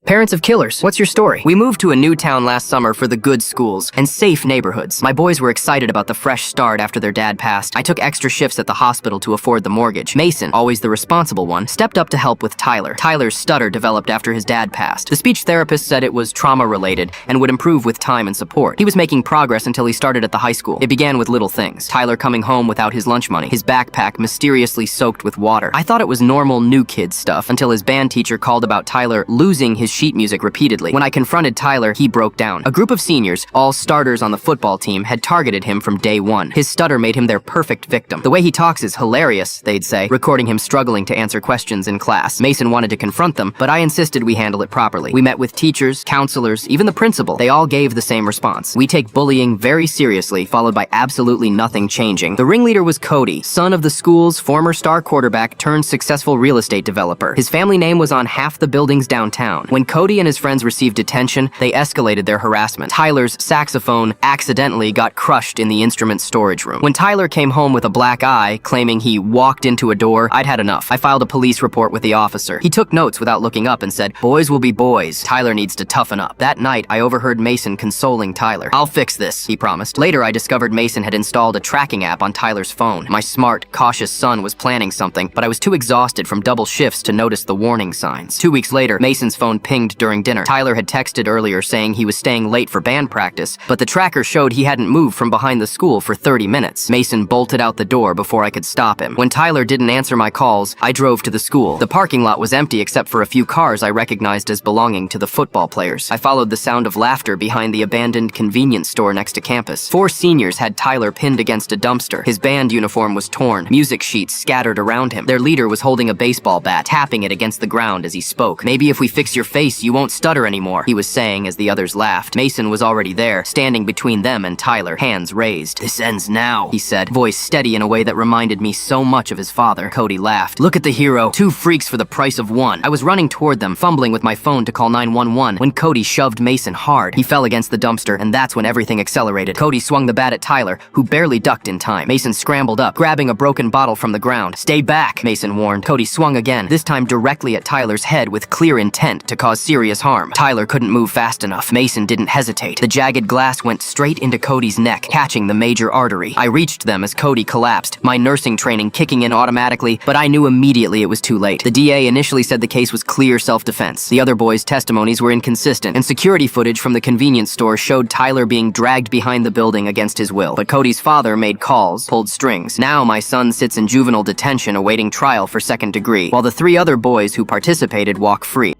Parents of killers, what's your story? We moved to a new town last summer for the good schools and safe neighborhoods. My boys were excited about the fresh start after their dad passed. I took extra shifts at the hospital to afford the mortgage. Mason, always the responsible one, stepped up to help with Tyler. Tyler's stutter developed after his dad passed. The speech therapist said it was trauma-related and would improve with time and support. He was making progress until he started at the high school. It began with little things. Tyler coming home without his lunch money, his backpack mysteriously soaked with water. I thought it was normal new kid stuff until his band teacher called about Tyler losing his sheet music repeatedly. When I confronted Tyler, he broke down. A group of seniors, all starters on the football team, had targeted him from day one. His stutter made him their perfect victim. The way he talks is hilarious, they'd say, recording him struggling to answer questions in class. Mason wanted to confront them, but I insisted we handle it properly. We met with teachers, counselors, even the principal. They all gave the same response. We take bullying very seriously, followed by absolutely nothing changing. The ringleader was Cody, son of the school's former star quarterback turned successful real estate developer. His family name was on half the buildings downtown. When Cody and his friends received detention, they escalated their harassment. Tyler's saxophone accidentally got crushed in the instrument storage room. When Tyler came home with a black eye, claiming he walked into a door, I'd had enough. I filed a police report with the officer. He took notes without looking up and said, "Boys will be boys. Tyler needs to toughen up." That night, I overheard Mason consoling Tyler. "I'll fix this," he promised. Later, I discovered Mason had installed a tracking app on Tyler's phone. My smart, cautious son was planning something, but I was too exhausted from double shifts to notice the warning signs. 2 weeks later, Mason's phone pinged during dinner. Tyler had texted earlier saying he was staying late for band practice, but the tracker showed he hadn't moved from behind the school for 30 minutes. Mason bolted out the door before I could stop him. When Tyler didn't answer my calls, I drove to the school. The parking lot was empty except for a few cars I recognized as belonging to the football players. I followed the sound of laughter behind the abandoned convenience store next to campus. 4 seniors had Tyler pinned against a dumpster. His band uniform was torn, music sheets scattered around him. Their leader was holding a baseball bat, tapping it against the ground as he spoke. "Maybe if we fix your face, you won't stutter anymore," he was saying as the others laughed. Mason was already there, standing between them and Tyler, hands raised. "This ends now," he said, voice steady in a way that reminded me so much of his father. Cody laughed. "Look at the hero. 2 freaks for the price of 1. I was running toward them, fumbling with my phone to call 911, when Cody shoved Mason hard. He fell against the dumpster, and that's when everything accelerated. Cody swung the bat at Tyler, who barely ducked in time. Mason scrambled up, grabbing a broken bottle from the ground. "Stay back," Mason warned. Cody swung again, this time directly at Tyler's head with clear intent to cause serious harm. Tyler couldn't move fast enough. Mason didn't hesitate. The jagged glass went straight into Cody's neck, catching the major artery. I reached them as Cody collapsed, my nursing training kicking in automatically, but I knew immediately it was too late. The DA initially said the case was clear self-defense. The other boys' testimonies were inconsistent, and security footage from the convenience store showed Tyler being dragged behind the building against his will. But Cody's father made calls, pulled strings. Now my son sits in juvenile detention awaiting trial for second degree, while the 3 other boys who participated walk free.